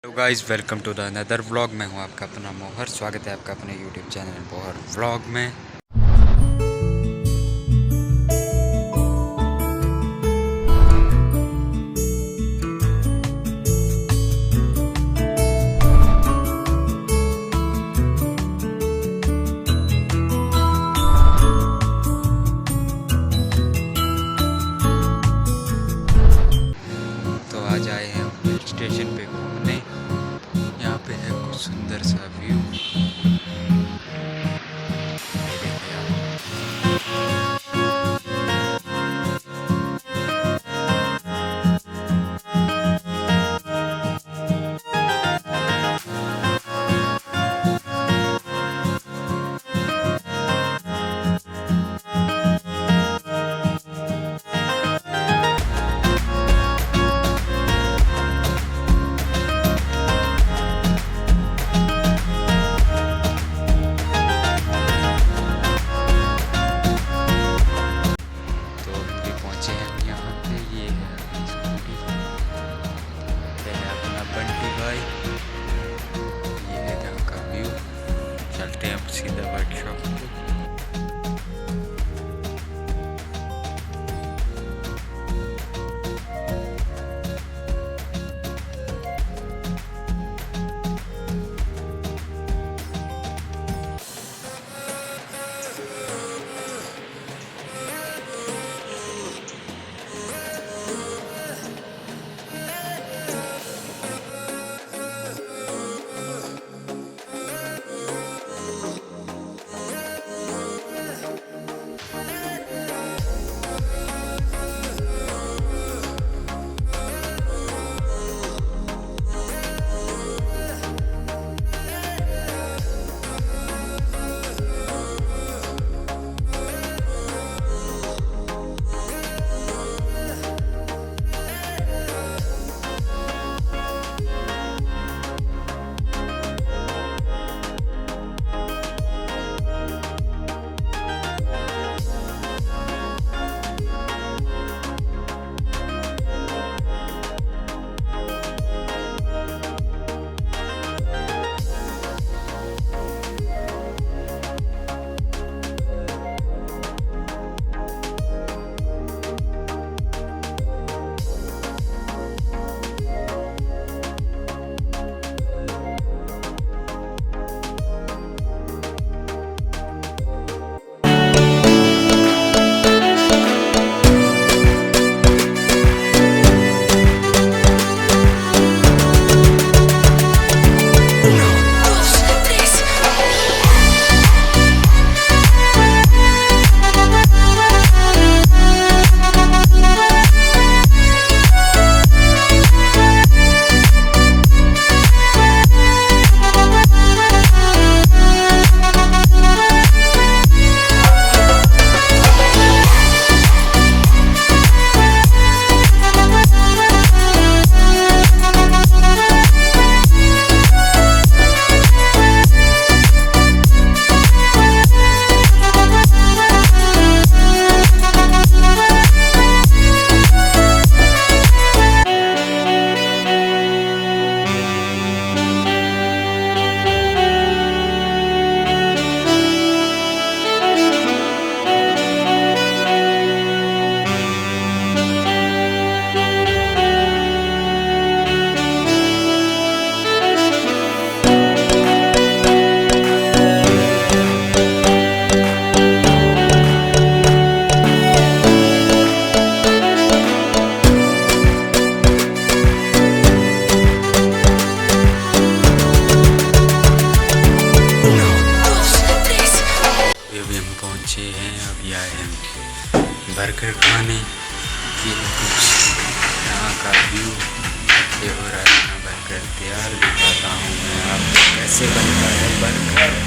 Hello guys, welcome to the another vlog. मैं हूं आपका अपना मोहर। स्वागत है आपका अपने यूट्यूब चैनल मोहर व्लॉग में। तो आज आए हैं हिल स्टेशन पे घूमने। यहाँ पे है कुछ सुंदर सा व्यू। ये देखिए आप। तो अभी पहुँचे हैं हम यहाँ पे। ये है अपनी स्कूटी, ये है अपना बंटी भाई। ये है यहाँ का व्यू। चलते हैं अब सीधा वर्कशॉप पे। अभी हम पहुँचे हैं। अभी आए हैं बर्गर खाने। ये है कुछ यहाँ का व्यू। ये हो रहा है अपना बर्गर तैयार। दिखाता हूँ मैं आपको कैसे बनता है बर्गर।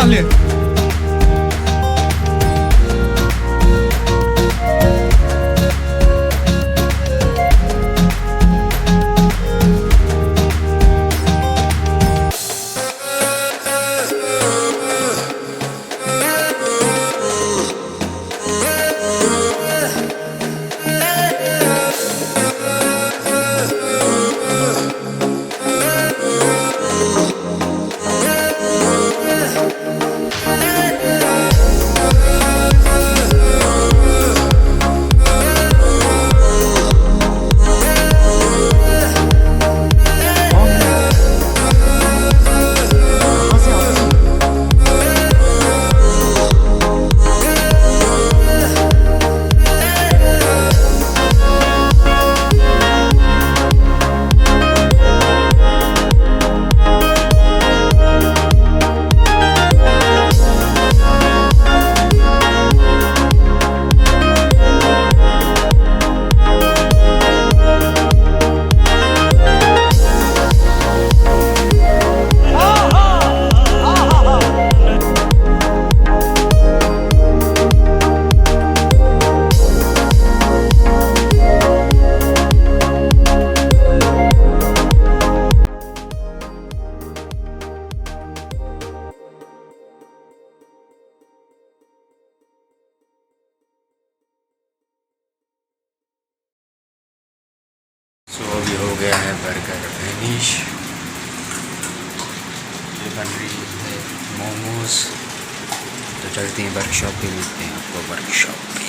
साले। सो अभी हो गया है बर्गर फिनिश। ये बन रही है मोमोज। तो चलते हैं वर्कशॉप पे, मिलते हैं आपको वर्कशॉप पे।